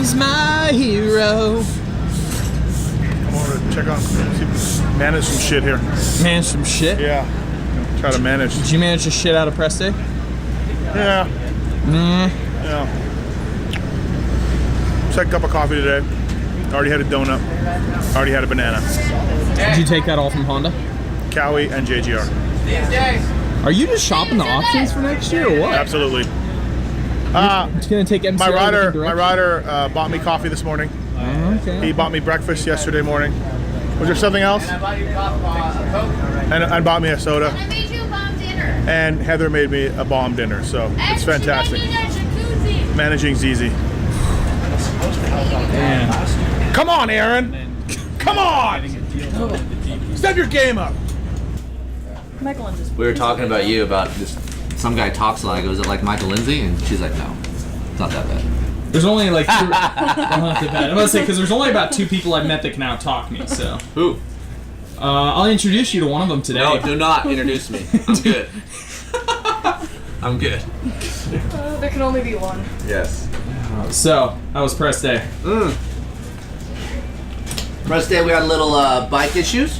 He's my hero. Come over to check on, manage some shit here. Manage some shit? Yeah. Try to manage. Did you manage the shit out of press day? Yeah. Nah. Yeah. Second cup of coffee today. Already had a donut. Already had a banana. Did you take that all from Honda? Cowie and JGR. Are you just shopping the options for next year or what? Absolutely. It's gonna take MCI my rider bought me coffee this morning. Okay. He bought me breakfast yesterday morning. Was there something else? And I bought you a Coke. And bought me a soda. And I made you a bomb dinner. And Heather made me a bomb dinner, so it's fantastic. Managing's easy. Man. Come on, Aaron! Come on! Step your game up! We were talking about you about this. Some guy talks like, was it like Michael Lindsay? And she's like, no, it's not that bad. There's only like two. Not that bad. I'm gonna say because there's only about 2 people I've met that can out-talk me. So Who? I'll introduce you to one of them today. No, do not introduce me. I'm good. I'm good. There can only be one. Yes. So how was press day? Press day, we had a little bike issues.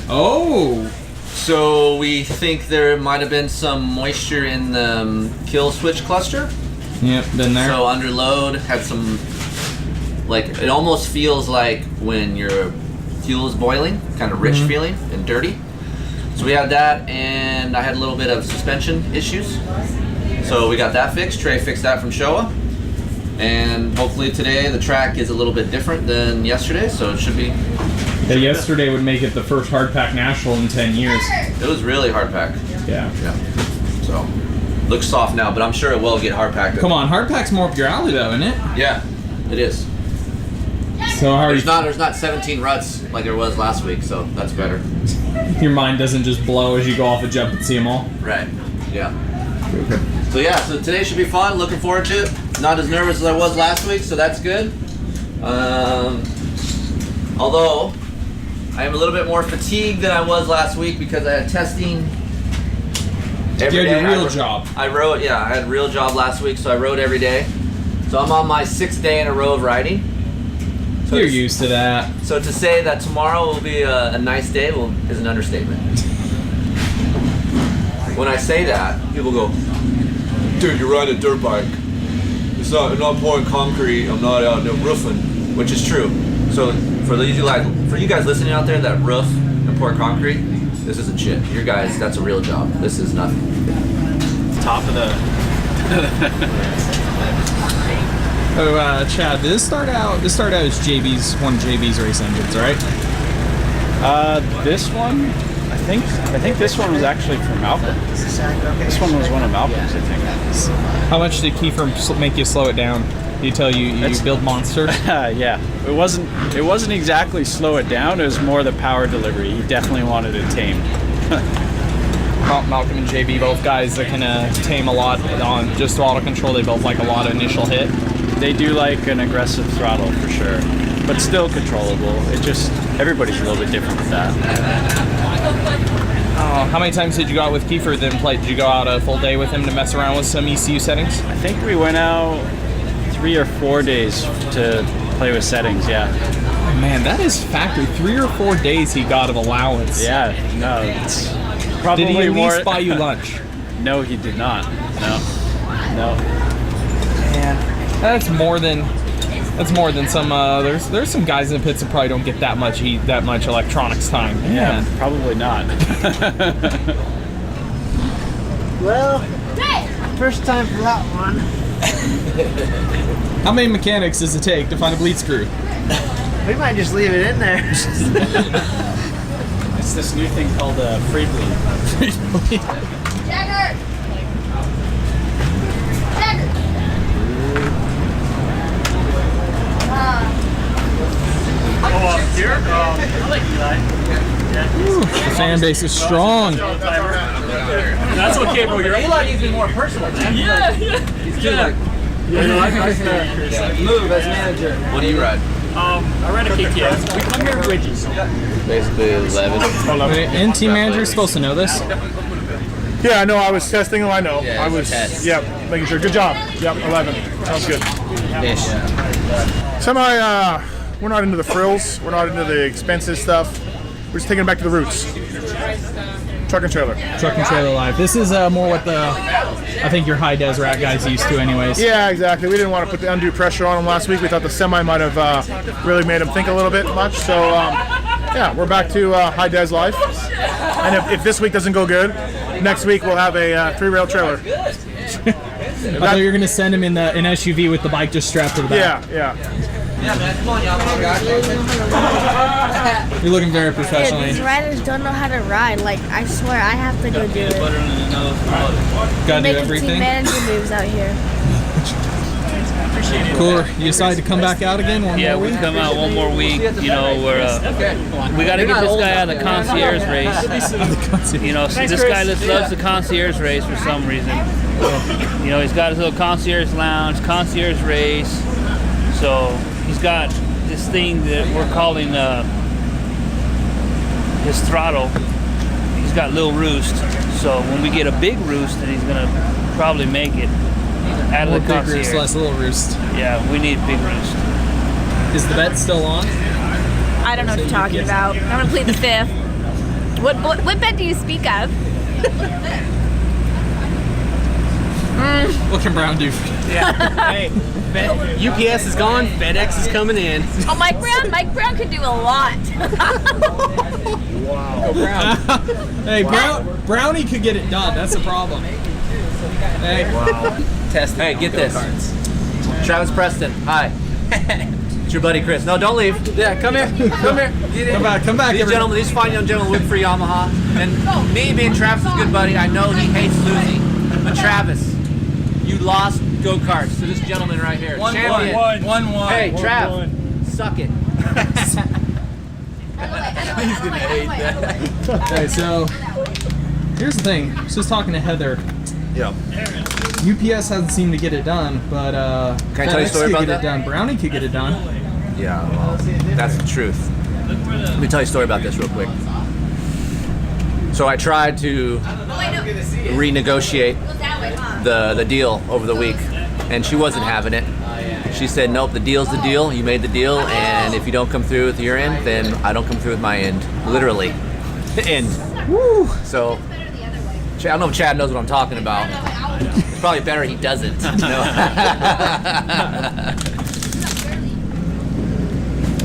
Oh. So we think there might have been some moisture in the kill switch cluster. Yep, been there. So under load, had some, like, it almost feels like when your fuel is boiling, kind of rich feeling and dirty. So we had that, and I had a little bit of suspension issues. So we got that fixed. Trey fixed that from Showa. And hopefully today the track is a little bit different than yesterday, so it should be. Yeah, yesterday would make it the first hardpack national in 10 years. It was really hard pack. Yeah. Yeah. So looks soft now, but I'm sure it will get hard packed. Come on, hardpack's more up your alley though, isn't it? Yeah, it is. So how are you? There's not 17 ruts like there was last week, so that's better. Your mind doesn't just blow as you go off a jump and see them all. Right. Yeah. So yeah, so today should be fun. Looking forward to it. Not as nervous as I was last week, so that's good. Although I am a little bit more fatigued than I was last week because I had testing every day. You had your real job. I rode, yeah, I had a real job last week, so I rode every day. So I'm on my 6th day in a row of riding. So You're used to that. So to say that tomorrow will be a nice day is an understatement. When I say that, people go, dude, you're riding a dirt bike. I'm not pouring concrete, I'm not out there roofing, which is true. So for you guys listening out there that roof and pour concrete, this isn't shit. Your guys, that's a real job. This is nothing. Top of the. Oh, Chad, this started out as one of JB's race engines, right? This one, I think this one was actually from Malcolm. This one was one of Malcolm's, I think. How much did Keefer make you slow it down? Did he tell you build monsters? Yeah, it wasn't exactly slow it down. It was more the power delivery. He definitely wanted it tamed. Malcolm and JB, both guys that can tame a lot on just throttle control. They both like a lot of initial hit. They do like an aggressive throttle for sure, but still controllable. It just, everybody's a little bit different with that. How many times did you go out with Keefer then play? Did you go out a full day with him to mess around with some ECU settings? I think we went out 3 or 4 days to play with settings, yeah. Oh, man, that is factory. 3 or 4 days he got of allowance. Yeah, no, it's probably more. Did he at more... least buy you lunch? No, he did not. No. Man, that's more than some. There's some guys in the pits that probably don't get that much electronics time. Man. Yeah, probably not. Well, first time for that one. How many mechanics does it take to find a bleed screw? We might just leave it in there. It's this new thing called free bleed. Free bleed. Jagger! Here? I like Eli. The fan base is strong. That's okay, bro. Eli needs to be more personal, man. Yeah. He's too like, Move as manager. what do you ride? I ran a KTS. We come here wedges. Basically 11. And team manager is supposed to know this. Yeah, no, I was testing them. I know. Yeah, I it's a was. test. Yep, making sure. Good job. Yep, 11. Sounds good. Ish. We're not into the frills. We're not into the expensive stuff. We're just taking it back to the roots. Truck and trailer. Truck and trailer life. This is more what I think your high des rat guys used to anyways. Yeah, exactly. We didn't want to put the undue pressure on them last week. We thought the semi might have really made them think a little bit much. So, yeah, we're back to high des life. And if this week doesn't go good, next week we'll have a 3-rail trailer. I thought you were going to send him in an SUV with the bike just strapped to the back. Yeah. Yeah, man, come on, y'all. You're looking very professional. These riders don't know how to ride. Like, I swear, I have to go do it. Gotta do Making everything. team manager moves out here. Cooler. You decided to come back out again one Yeah, more we week? come out one more week. You know, we got to get this guy out of the concierge race. You know, this guy loves the concierge race for some reason. You know, he's got his little concierge lounge, concierge race. So he's got this thing that we're calling his throttle. He's got Lil Roost. So when we get a big roost, then he's gonna probably make it out of the Big concierge. roost, less little roost. Yeah, we need big roost. Is the bet still on? I don't know what you're talking about. I'm gonna plead the fifth. What bet do you speak of? What can Brown do? Hey, UPS is gone. FedEx is coming in. Oh, Mike Brown could do a lot. Hey, Brownie could get it done. That's the problem. Hey. Test. Hey, get this. Travis Preston. Hi. It's your buddy Chris. No, don't leave. Yeah, come here. Come here. Get in. Come back. These gentlemen, these fine young gentlemen work for Yamaha. And me being Travis's good buddy, I know he hates losing. But Travis, you lost go-karts to this gentleman right here. Champion. 1-1. Hey, Trav, suck it. He's gonna hate that. Okay, so here's the thing. I was just talking to Heather. Yeah. UPS hasn't seemed to get it done, but Can I tell you a story about could get that? it done. Brownie could get it done. Yeah, well, that's the truth. Let me tell you a story about this real quick. So I tried to renegotiate the deal over the week, and she wasn't having it. She said, nope, the deal's the deal. You made the deal, and if you don't come through with your end, then I don't come through with my end. Literally. End. Woo! So, I don't know if Chad knows what I'm talking about. It's probably better he doesn't.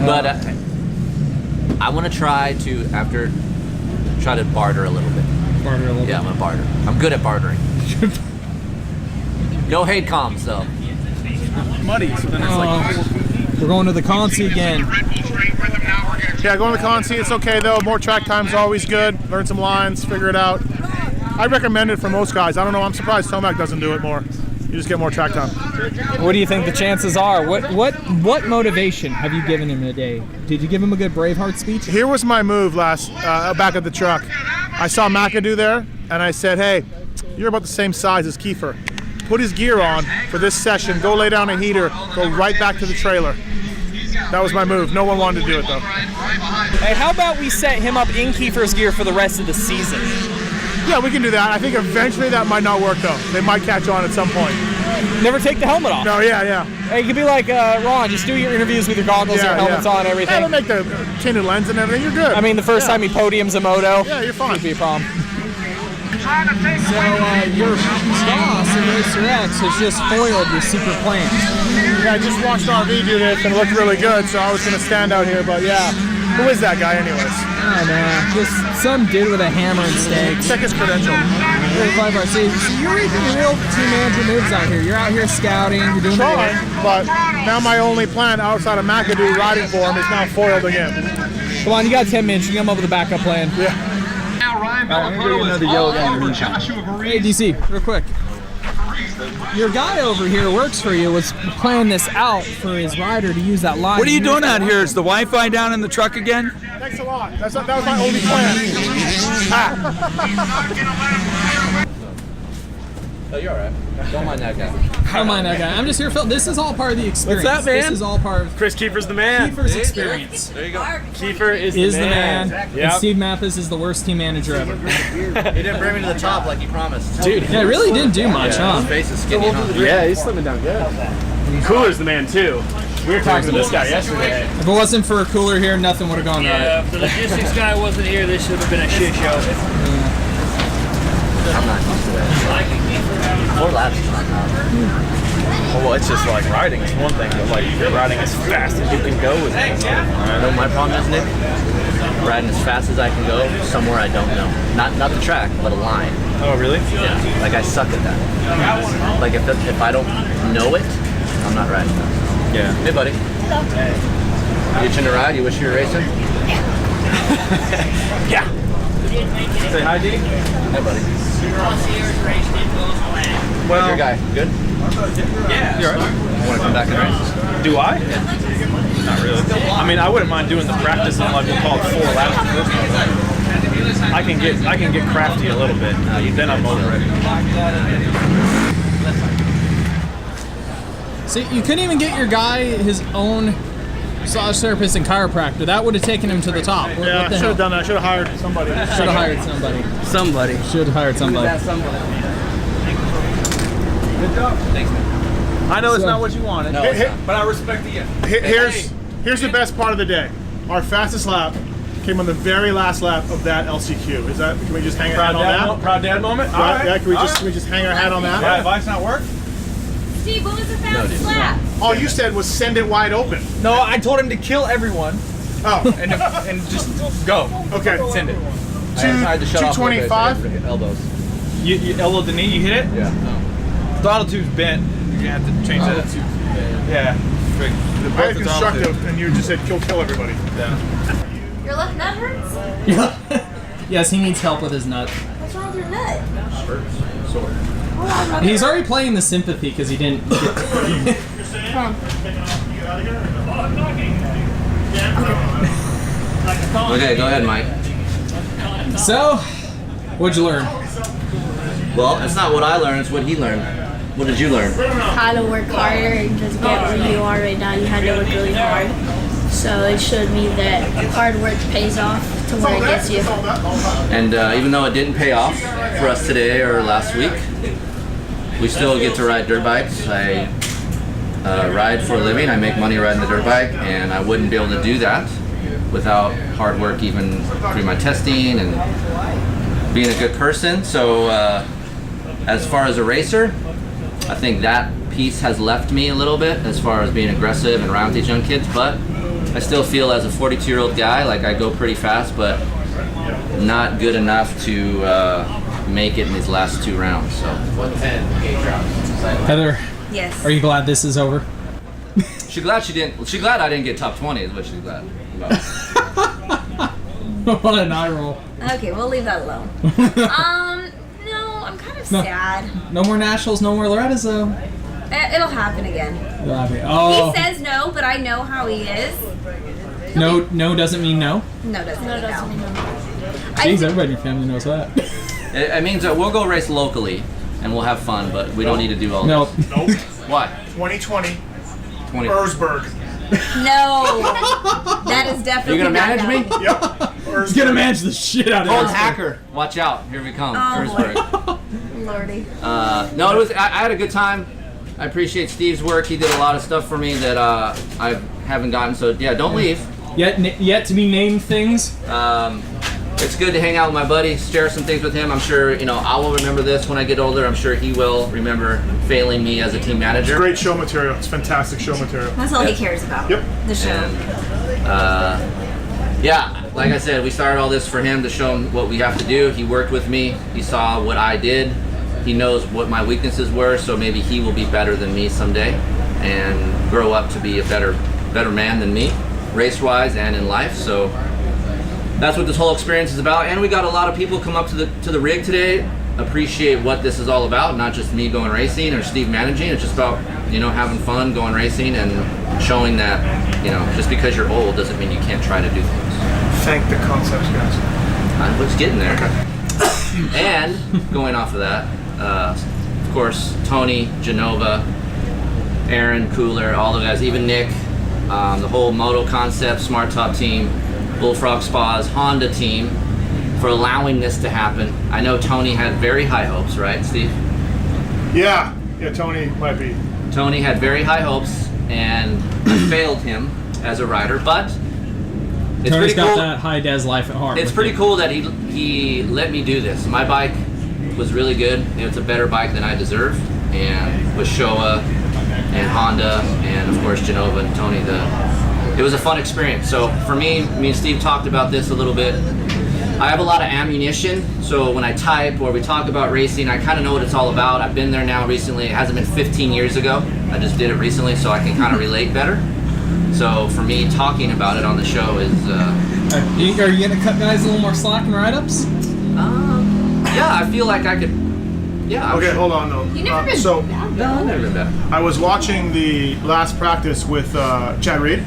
But I want to try to barter a little bit. Barter a little Yeah, I'm gonna barter. I'm good at bartering. No hate comms though. Muddy. So then it's We're going to the Concy again. yeah, going to the con seat. It's okay though. More track time's always good. Learn some lines, figure it out. I recommend it for most guys. I don't know. I'm surprised Tomac doesn't do it more. You just get more track time. What do you think the chances are? What motivation have you given him today? Did you give him a good Braveheart speech? Here was my move back at the truck. I saw McAdoo there, and I said, hey, you're about the same size as Keefer. Put his gear on for this session, go lay down a heater, go right back to the trailer. That was my move. No one wanted to do it, though. Hey, how about we set him up in Keefer's gear for the rest of the season? Yeah, we can do that. I think eventually that might not work, though. They might catch on at some point. Never take the helmet off. No, yeah. Hey, you could be like Ron, just do your interviews with your goggles, your helmets on, and Yeah, everything. they'll make the tinted lens and everything. You're good. I mean, the first time he podiums a moto, Yeah, you're fine. would be a problem. So your boss in Racer X has just foiled your secret plan. Yeah, I just watched RV do this and it looked really good, so I was going to stand out here, but yeah. Who is that guy anyways? Oh man, just some dude with a hammer and stakes. Check his credential. So you're making real team manager moves out here. You're out here scouting, you're doing Trying, but now my only plan outside of McAdoo riding for him is now foiled again. Come on, you got 10 minutes. You can come up with a backup plan. Yeah. Hey, DC, real quick. Your guy over here works for you, was planning this out for his rider to use that line. What are you doing out here? Is the Wi-Fi down in the truck again? Thanks a lot. That was my only plan. Oh, you're all right. Don't mind that guy. Don't mind that guy. I'm just here, Phil. This is all part of the experience. What's that, man? This is all part of Kris Keefer's the man. Keefer's experience. There you go. Keefer is the man. Yep. And Steve Matthes is the worst team manager ever. He didn't bring me to the top like he promised. Dude. Yeah, it really didn't do much, huh? His face is skinny, huh? Yeah, he's slimming down good. Cooler's the man too. We were talking to this guy yesterday. If it wasn't for a cooler here, nothing would have gone Yeah, right. if the logistics guy wasn't here, this should have been a shit show. I'm not used to that. 4 laps is not enough. Well, it's just like riding is one thing, but like you're riding as fast as you can go is another. You know what my problem is, Nick? Riding as fast as I can go somewhere I don't know. Not the track, but a line. Oh, really? Yeah. Like I suck at that. Like if I don't know it, I'm not riding fast. Yeah. Hey, buddy. You itching to ride? You wish you were racing? Yeah. Say hi, D. Hey, buddy. Well, Your guy, good? yeah. You're right. Want to come back and race? Do I? Not really. I mean, I wouldn't mind doing the practice on like we'll call it 4 laps. I can get crafty a little bit. Then I'm over it. See, you couldn't even get your guy his own massage therapist and chiropractor. That would have taken him to the top. What Yeah, the should hell? have done that. Should have hired somebody. Should have hired somebody. Somebody. Should have hired somebody. Good job. Thanks, man. I know it's not what you wanted, No, it's not. but I respect the effort. Here's the best part of the day. Our fastest lap came on the very last lap of that LCQ. Is that? Can we just hang our hat on that? Proud dad moment. All Right, right. yeah, can we just hang our hat on that? Yeah, advice not work. Steve, what was the fastest lap? All you said was send it wide open. No, I told him to kill everyone Oh, and just go. okay. Send it. I tried to shut off a little bit, so I 225. hit elbows. You elbowed the knee. You hit it. Yeah. Throttle tube's bent. You're gonna have to change that. Yeah. Very constructive, and you just said kill everybody. Yeah. Your left nut hurts? Yes, he needs help with his nut. What's wrong with your nut? He's already playing the sympathy because he didn't get Okay, go ahead, Mike. So, what'd you learn? Well, it's not what I learned, it's what he learned. What did you learn? How to work harder and just get where you are right now. You had to work really hard. So it showed me that hard work pays off to where it gets you. And even though it didn't pay off for us today or last week, we still get to ride dirt bikes. I ride for a living. I make money riding the dirt bike, and I wouldn't be able to do that without hard work, even through my testing and being a good person. So as far as a racer, I think that piece has left me a little bit as far as being aggressive and around these young kids, but I still feel as a 42-year-old guy like I go pretty fast, but not good enough to make it in these last 2 rounds. So Heather, Yes. are you glad this is over? She's glad I didn't get top 20 is what she's glad about. What an eye roll. Okay, we'll leave that alone. No, I'm kind of No. sad. No more nationals, no more Loretta's though. It'll happen again. Oh, He says no, but I know how he is. no doesn't mean no. No doesn't mean no. Jeez, everybody in your family knows that. It means that we'll go race locally and we'll have fun, but we don't need to do all No. this. Nope. Why? 2020, 20. Erzberg. No, that is definitely You gonna not manage me? no. Yep. He's gonna manage the shit out of Old it. hacker. Watch out. Here we come. Oh, Erzberg. Lordy. No, it was. I had a good time. I appreciate Steve's work. He did a lot of stuff for me that I haven't gotten. So yeah, don't leave. Yet to be named things. It's good to hang out with my buddy, share some things with him. I'm sure I will remember this when I get older. I'm sure he will remember failing me as a team manager. Great show material. It's fantastic show material. That's all he cares about. Yep. The show. And, yeah, like I said, we started all this for him to show him what we have to do. He worked with me. He saw what I did. He knows what my weaknesses were, so maybe he will be better than me someday and grow up to be a better man than me, race-wise and in life. So that's what this whole experience is about. And we got a lot of people come up to the rig today, appreciate what this is all about, not just me going racing or Steve managing. It's just about having fun going racing and showing that just because you're old doesn't mean you can't try to do things. Thank the concepts, guys. I was getting there. And going off of that, of course, Tony, Genova, Aaron, Cooler, all the guys, even Nick, the whole Moto Concept, Smart Top team, Bullfrog Spas, Honda team, for allowing this to happen. I know Tony had very high hopes, right, Steve? Yeah, Tony might be. Tony had very high hopes, and I failed him as a rider, but it's Tony's pretty got cool. that high des life at heart. It's pretty cool that he let me do this. My bike was really good. It's a better bike than I deserve, and with Showa and Honda and of course Genova and Tony, it was a fun experience. So for me and Steve talked about this a little bit. I have a lot of ammunition, so when I type or we talk about racing, I kind of know what it's all about. I've been there now recently. It hasn't been 15 years ago. I just did it recently, so I can kind of relate better. So for me, talking about it on the show is... Are you going to cut guys a little more slack in write-ups? Yeah, I feel like I could... Yeah. Okay, hold on though. You never been So No, I've never been bad. I was watching the last practice with Chad Reed,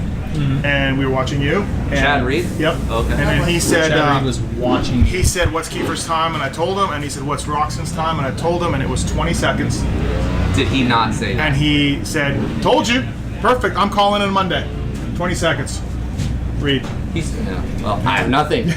and we were watching you. And, Chad Reed? Yep. Okay. And then he said, Chad Reed was watching. he said, "What's Keefer's time?" And I told him, and he said, "What's Roxon's time?" And I told him, and it was 20 seconds. Did he not say that? And he said, "Told you, perfect. I'm calling in Monday." 20 seconds. Reed. Well, I have nothing.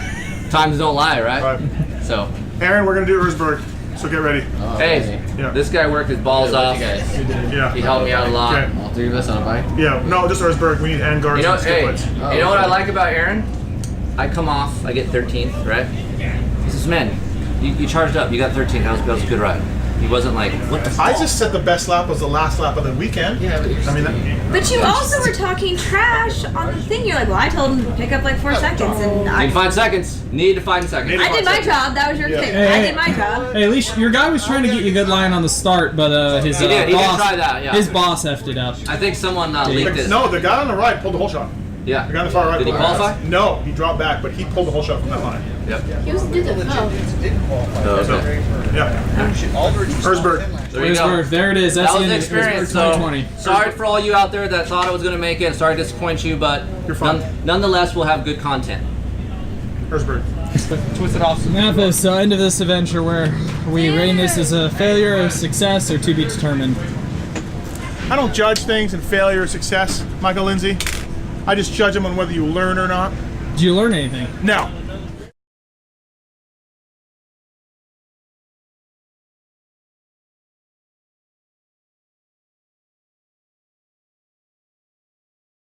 Times don't lie, right? Right. So, Aaron, we're gonna do Erzberg, so get ready. hey, Yeah. this guy worked his balls off. Yeah. He helped me out a lot. Okay. All three of us on a bike? Yeah. No, just Erzberg. We need end guards You know, and skip hey, lights. you know what I like about Aaron? I come off, I get 13th, right? He says, man, you charged up, you got 13th. That was a good ride. He wasn't like, what the fuck? I just said the best lap was the last lap of the weekend. Yeah, but I mean, But you also were talking trash on the thing. You're like, well, I told him to pick up like 4 seconds, and Need to I find seconds. Need to find seconds. did my job. That was your thing. I did my job. Hey, at least your guy was trying to get you a good line on the start, but his He did boss, try that, yeah. his boss effed it up. I think someone leaked this. no, the guy on the right pulled the whole shot. Yeah. The guy on the far right. Did he pulled the whole qualify? shot. No, he dropped back, but he pulled the whole shot from that line. Yep. He was did the Okay. Yeah. Erzberg. There you go. Erzberg, there it is. That's That was the the end of experience. Erzberg So, 2020. sorry for all you out there that thought I was going to make it. Sorry to disappoint you, but You're fine. nonetheless, we'll have good content. Erzberg. Mathis, so end of this adventure, where we rating this as a failure, a success, or to be determined. I don't judge things in failure or success, Michael Lindsay. I just judge them on whether you learn or not. Did you learn anything? No.